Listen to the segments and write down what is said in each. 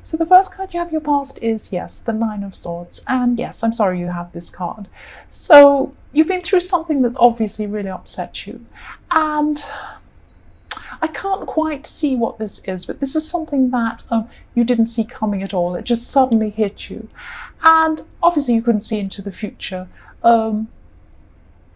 So the first card you have your past is, yes, the Nine of Swords. And yes, I'm sorry you have this card. So you've been through something that's obviously really upset you. And I can't quite see what this is, but this is something that you didn't see coming at all. It just suddenly hit you. And obviously you couldn't see into the future. And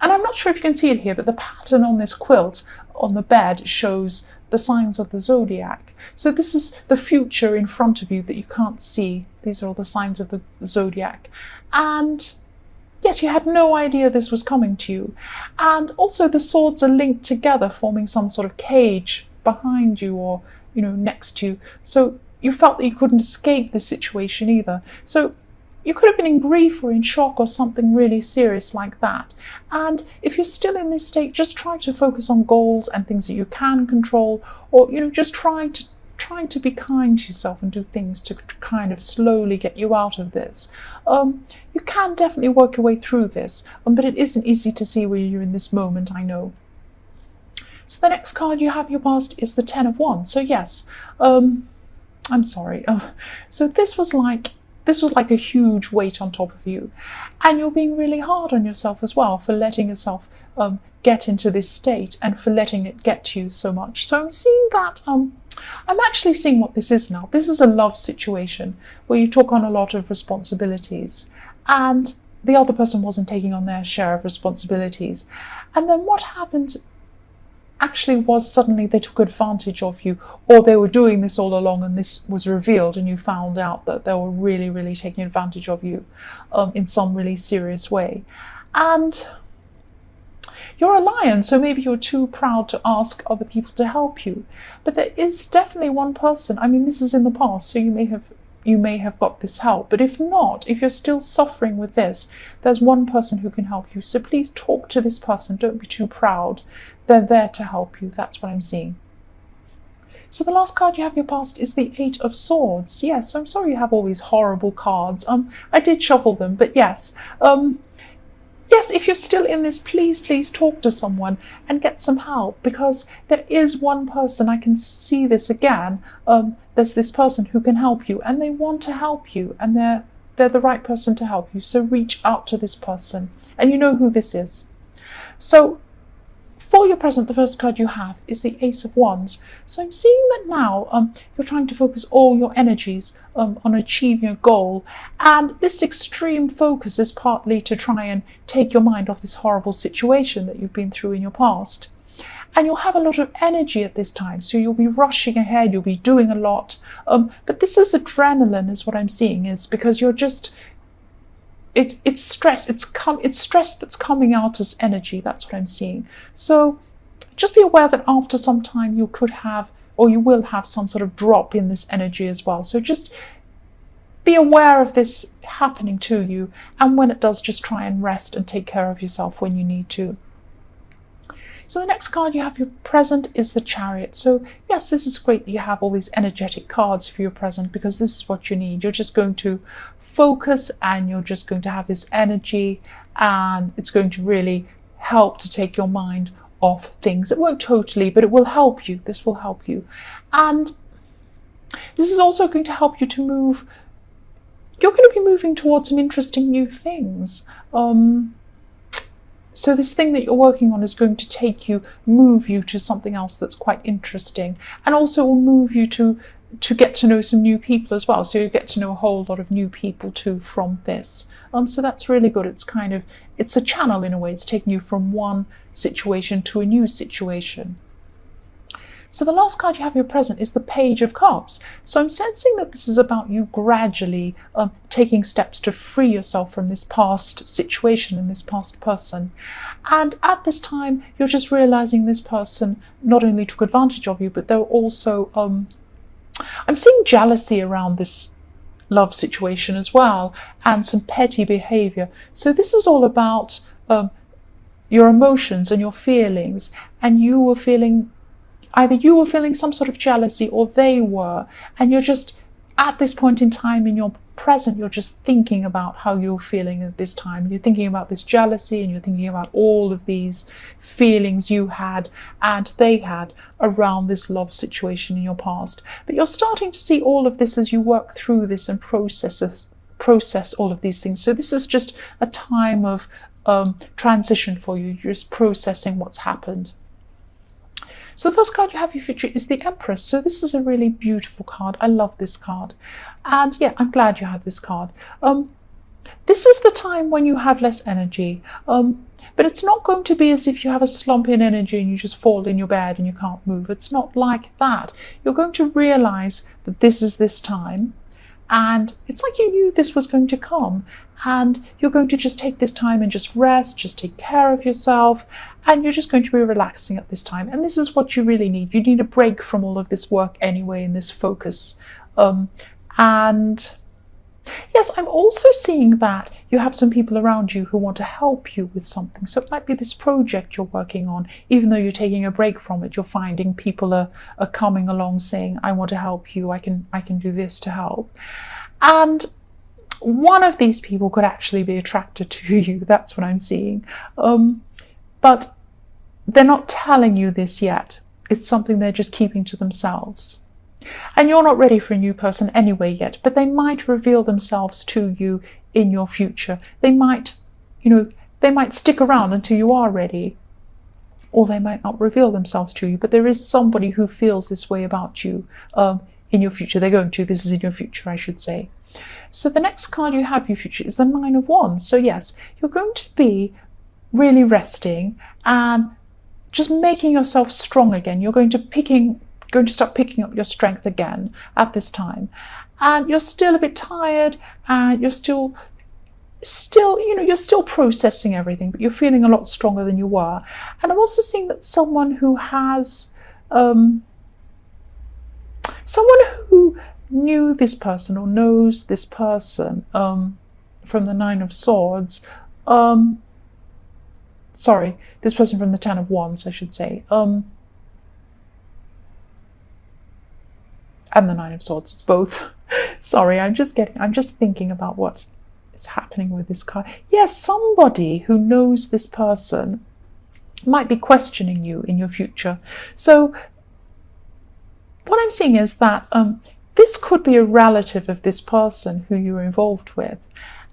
I'm not sure if you can see it here, but the pattern on this quilt on the bed shows the signs of the zodiac. So this is the future in front of you that you can't see. These are all the signs of the zodiac. And yes, you had no idea this was coming to you. And also the swords are linked together, forming some sort of cage behind you or, next to you. So you felt that you couldn't escape this situation either. So you could have been in grief or in shock or something really serious like that. And if you're still in this state, just try to focus on goals and things that you can control, or, just trying to be kind to yourself and do things to kind of slowly get you out of this. You can definitely work your way through this, but it isn't easy to see where you're in this moment, I know. So the next card you have your past is the Ten of Wands. So yes, I'm sorry. So this was like a huge weight on top of you, and you're being really hard on yourself as well for letting yourself get into this state and for letting it get to you so much. So I'm seeing that I'm actually seeing what this is now. This is a love situation where you took on a lot of responsibilities and the other person wasn't taking on their share of responsibilities. And then what happened actually was suddenly they took advantage of you, or they were doing this all along and this was revealed and you found out that they were really, really taking advantage of you in some really serious way. And you're a lion, so maybe you're too proud to ask other people to help you. But there is definitely one person, this is in the past, so you may have got this help. But if not, if you're still suffering with this, there's one person who can help you. So please talk to this person. Don't be too proud. They're there to help you. That's what I'm seeing. So the last card you have your past is the Eight of Swords. Yes, I'm sorry you have all these horrible cards. I did shuffle them, but yes. Yes, if you're still in this, please talk to someone and get some help, because there is one person, I can see this again, there's this person who can help you and they want to help you and they're the right person to help you. So reach out to this person and you know who this is. So for your present, the first card you have is the Ace of Wands. So I'm seeing that now you're trying to focus all your energies on achieving a goal. And this extreme focus is partly to try and take your mind off this horrible situation that you've been through in your past. And you'll have a lot of energy at this time. So you'll be rushing ahead, you'll be doing a lot. But this is adrenaline is what I'm seeing, is because you're just... It's stress. It's stress that's coming out as energy. That's what I'm seeing. So just be aware that after some time you could have, or you will have, some sort of drop in this energy as well. So just be aware of this happening to you, and when it does, just try and rest and take care of yourself when you need to. So the next card you have your present is the Chariot. So yes, this is great that you have all these energetic cards for your present, because this is what you need. You're just going to focus and you're just going to have this energy, and it's going to really help to take your mind off things. It won't totally, but it will help you. This will help you. And this is also going to help you to move. You're going to be moving towards some interesting new things. So this thing that you're working on is going to move you to something else that's quite interesting, and also will move you to get to know some new people as well. So you get to know a whole lot of new people too from this. So that's really good. It's a channel in a way. It's taking you from one situation to a new situation. So the last card you have your present is the Page of Cups. So I'm sensing that this is about you gradually taking steps to free yourself from this past situation and this past person. And at this time, you're just realizing this person not only took advantage of you, but they're also, I'm seeing jealousy around this love situation as well, and some petty behavior. So this is all about your emotions and your feelings, and either you were feeling some sort of jealousy or they were, and you're just at this point in time in your present, you're just thinking about how you're feeling at this time. You're thinking about this jealousy, and you're thinking about all of these feelings you had and they had around this love situation in your past. But you're starting to see all of this as you work through this and process all of these things. So this is just a time of transition for you. You're just processing what's happened. So the first card you have for your future is the Empress. So this is a really beautiful card. I love this card. And yeah, I'm glad you have this card. This is the time when you have less energy. But it's not going to be as if you have a slump in energy and you just fall in your bed and you can't move. It's not like that. You're going to realize that this is this time. And it's like you knew this was going to come, and you're going to just take this time and just rest, just take care of yourself, and you're just going to be relaxing at this time. And this is what you really need. You need a break from all of this work anyway, and this focus. And yes, I'm also seeing that you have some people around you who want to help you with something. So it might be this project you're working on. Even though you're taking a break from it, you're finding people are coming along saying, I want to help you, I can do this to help. And one of these people could actually be attracted to you. That's what I'm seeing. But they're not telling you this yet. It's something they're just keeping to themselves. And you're not ready for a new person anyway yet, but they might reveal themselves to you in your future. They might, they might stick around until you are ready, or they might not reveal themselves to you, but there is somebody who feels this way about you in your future. They're going to. This is in your future, I should say. So the next card you have for your future is the Nine of Wands. So yes, you're going to be really resting and just making yourself strong again. You're going to start picking up your strength again at this time, and you're still a bit tired, and you're still you're still processing everything, but you're feeling a lot stronger than you were. And I'm also seeing that someone who has someone who knew this person or knows this person from the Nine of Swords, sorry, this person from the Ten of Wands, I should say, and the Nine of Swords, it's both. Sorry, I'm just thinking about what is happening with this card. Yes, somebody who knows this person might be questioning you in your future. So what I'm seeing is that this could be a relative of this person who you're involved with,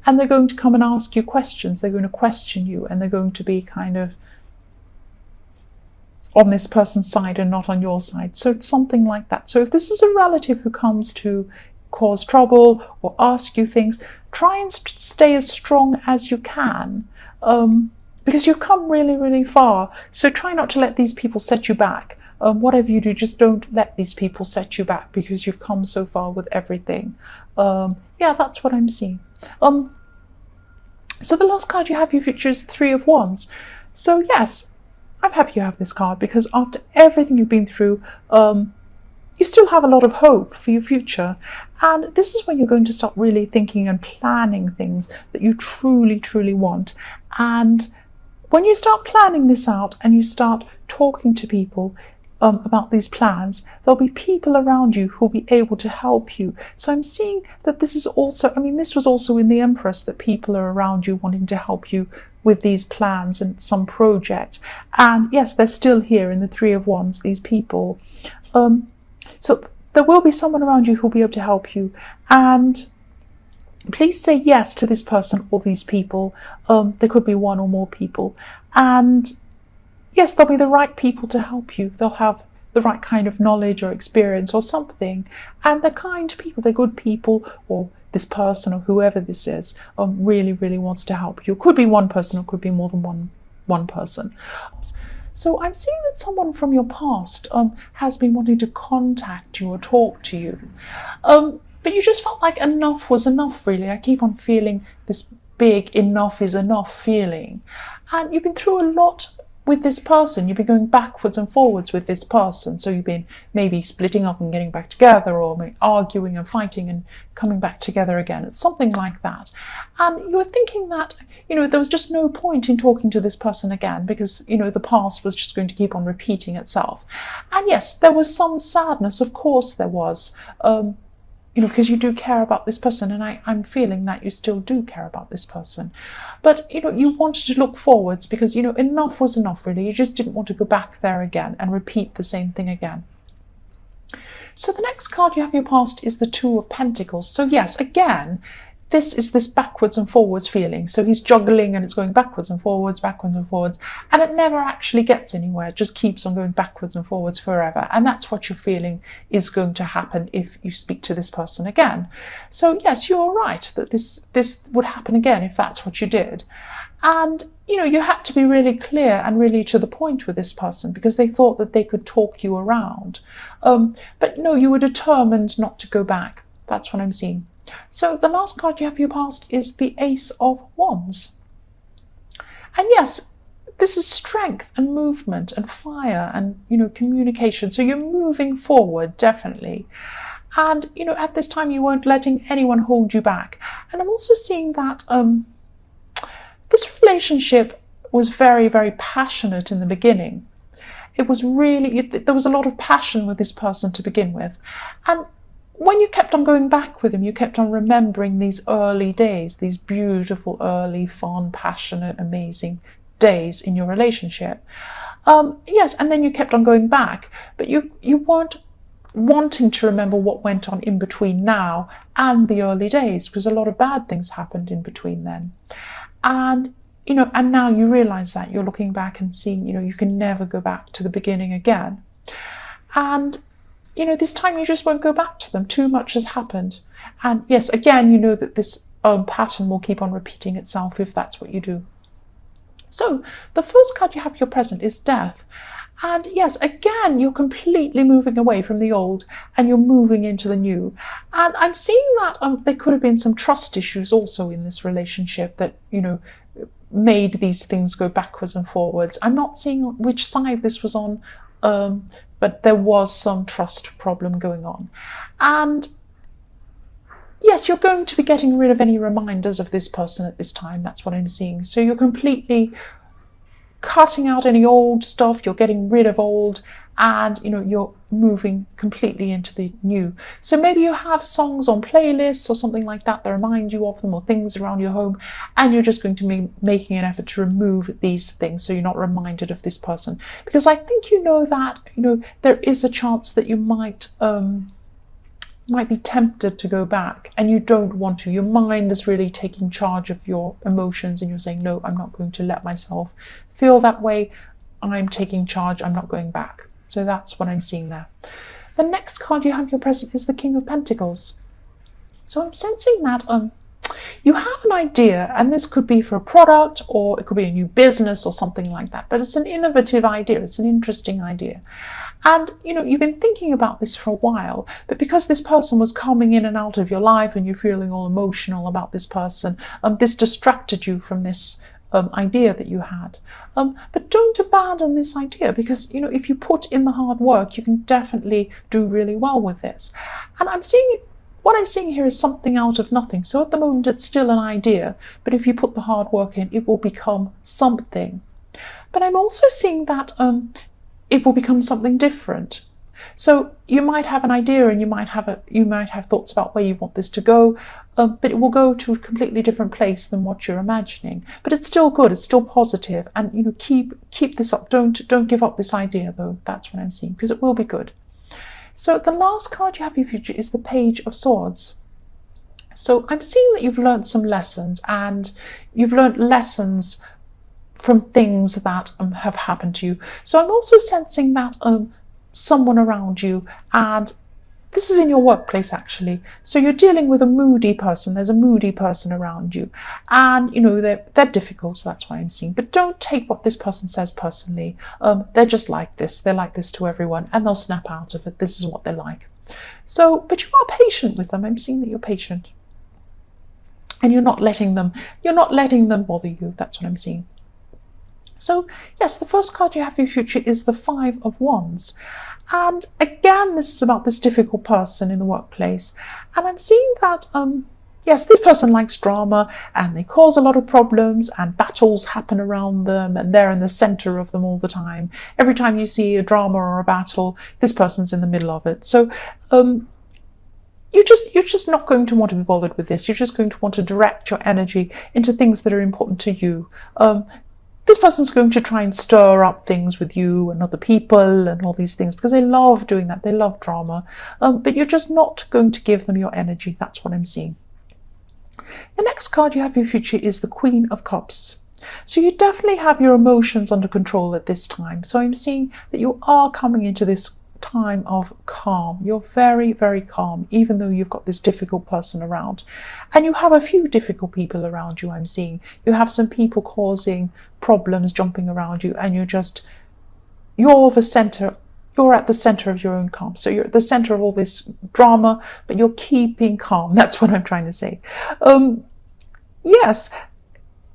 and they're going to come and ask you questions. They're going to question you, and they're going to be kind of on this person's side and not on your side. So it's something like that. So if this is a relative who comes to cause trouble or ask you things, try and stay as strong as you can, because you've come really, really far. So try not to let these people set you back. Whatever you do, just don't let these people set you back, because you've come so far with everything. Yeah, that's what I'm seeing. So the last card you have for your future is the Three of Wands. So yes, I'm happy you have this card, because after everything you've been through, you still have a lot of hope for your future. And this is when you're going to start really thinking and planning things that you truly, truly want. And when you start planning this out and you start talking to people about these plans, there'll be people around you who'll be able to help you. So I'm seeing that this is also, this was also in the Empress, that people are around you wanting to help you with these plans and some project. And yes, they're still here in the Three of Wands, these people. So there will be someone around you who'll be able to help you. And please say yes to this person or these people. There could be one or more people. And yes, they'll be the right people to help you. They'll have the right kind of knowledge or experience or something. And they're kind people, they're good people, or this person or whoever this is really, really wants to help you. It could be one person, or could be more than one person. So I'm seeing that someone from your past has been wanting to contact you or talk to you. But you just felt like enough was enough, really. I keep on feeling this big enough is enough feeling. And you've been through a lot with this person. You've been going backwards and forwards with this person. So you've been maybe splitting up and getting back together, or maybe arguing and fighting and coming back together again. It's something like that. And you were thinking that, there was just no point in talking to this person again, because, the past was just going to keep on repeating itself. And yes, there was some sadness, of course there was. because you do care about this person, and I'm feeling that you still do care about this person. But, you wanted to look forwards because, enough was enough, really. You just didn't want to go back there again and repeat the same thing again. So the next card you have in your past is the Two of Pentacles. So yes, again, this is this backwards and forwards feeling. So he's juggling and it's going backwards and forwards, and it never actually gets anywhere. It just keeps on going backwards and forwards forever. And that's what you're feeling is going to happen if you speak to this person again. So yes, you're right that this would happen again if that's what you did. And, you had to be really clear and really to the point with this person because they thought that they could talk you around. But no, you were determined not to go back. That's what I'm seeing. So the last card you have for your past is the Ace of Wands. And yes, this is strength and movement and fire and, communication. So you're moving forward, definitely. And, at this time, you weren't letting anyone hold you back. And I'm also seeing that this relationship was very, very passionate in the beginning. It was really, there was a lot of passion with this person to begin with. And when you kept on going back with him, you kept on remembering these early days, these beautiful, early, fun, passionate, amazing days in your relationship. Yes, and then you kept on going back, but you weren't wanting to remember what went on in between now and the early days, because a lot of bad things happened in between then. And, and now you realize that you're looking back and seeing, you can never go back to the beginning again. And, this time you just won't go back to them. Too much has happened. And yes, again, you know that this pattern will keep on repeating itself if that's what you do. So the first card you have for your present is Death. And yes, again, you're completely moving away from the old and you're moving into the new. And I'm seeing that there could have been some trust issues also in this relationship that, made these things go backwards and forwards. I'm not seeing which side this was on, but there was some trust problem going on. And yes, you're going to be getting rid of any reminders of this person at this time. That's what I'm seeing. So you're completely cutting out any old stuff, you're getting rid of old, and you're moving completely into the new. So maybe you have songs on playlists or something like that remind you of them, or things around your home, and you're just going to be making an effort to remove these things so you're not reminded of this person. Because I think that there is a chance that you might be tempted to go back, and you don't want to. Your mind is really taking charge of your emotions, and you're saying, no, I'm not going to let myself feel that way. I'm taking charge. I'm not going back. So that's what I'm seeing there. The next card you have in your present is the King of Pentacles. So I'm sensing that you have an idea, and this could be for a product, or it could be a new business or something like that, but it's an innovative idea. It's an interesting idea. And, you've been thinking about this for a while, but because this person was coming in and out of your life and you're feeling all emotional about this person, this distracted you from this idea that you had. But don't abandon this idea, because, if you put in the hard work, you can definitely do really well with this. And what I'm seeing here is something out of nothing. So at the moment, it's still an idea, but if you put the hard work in, it will become something. But I'm also seeing that it will become something different. So you might have an idea, and you might have thoughts about where you want this to go, but it will go to a completely different place than what you're imagining. But it's still good, it's still positive, and keep this up. Don't give up this idea, though. That's what I'm seeing, because it will be good. So the last card you have for your future is the Page of Swords. So I'm seeing that you've learned some lessons, and you've learned lessons from things that have happened to you. So I'm also sensing that someone around you, and this is in your workplace actually. So you're dealing with a moody person. There's a moody person around you, and they're difficult. So that's why I'm seeing. But don't take what this person says personally. They're just like this. They're like this to everyone, and they'll snap out of it. This is what they're like. So, but you are patient with them. I'm seeing that you're patient, and you're not letting them bother you. That's what I'm seeing. So yes, the first card you have for your future is the Five of Wands. And again, this is about this difficult person in the workplace. And I'm seeing that, yes, this person likes drama, and they cause a lot of problems, and battles happen around them, and they're in the center of them all the time. Every time you see a drama or a battle, this person's in the middle of it. So you're just not going to want to be bothered with this. You're just going to want to direct your energy into things that are important to you. This person's going to try and stir up things with you and other people and all these things because they love doing that. They love drama. But you're just not going to give them your energy. That's what I'm seeing. The next card you have for your future is the Queen of Cups. So you definitely have your emotions under control at this time. So I'm seeing that you are coming into this time of calm. You're very, very calm, even though you've got this difficult person around. And you have a few difficult people around you, I'm seeing. You have some people causing problems, jumping around you, and you're at the center of your own calm. So you're at the center of all this drama, but you're keeping calm. That's what I'm trying to say. Yes,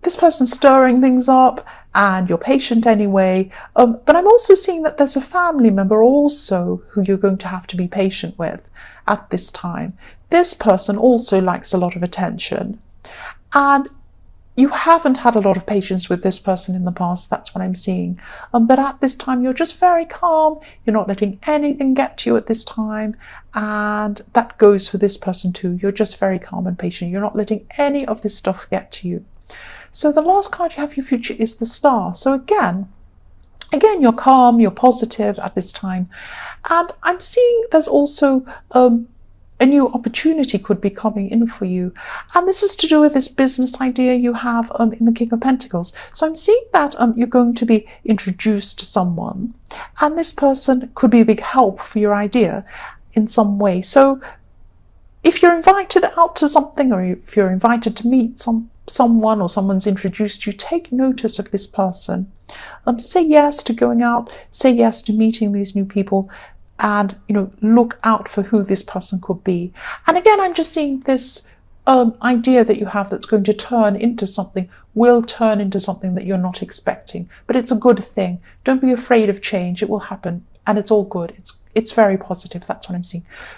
this person's stirring things up and you're patient anyway. But I'm also seeing that there's a family member also who you're going to have to be patient with at this time. This person also likes a lot of attention. And you haven't had a lot of patience with this person in the past. That's what I'm seeing. But at this time, you're just very calm. You're not letting anything get to you at this time. And that goes for this person too. You're just very calm and patient. You're not letting any of this stuff get to you. So the last card you have for your future is the Star. So again, you're calm, you're positive at this time. And I'm seeing there's also a new opportunity could be coming in for you. And this is to do with this business idea you have in the King of Pentacles. So I'm seeing that you're going to be introduced to someone. And this person could be a big help for your idea in some way. So if you're invited out to something, or if you're invited to meet someone, or someone's introduced you, take notice of this person. Say yes to going out, say yes to meeting these new people, and look out for who this person could be. And again, I'm just seeing this idea that you have that's going to turn into something, will turn into something that you're not expecting. But it's a good thing. Don't be afraid of change. It will happen, and it's all good. It's very positive. That's what I'm seeing.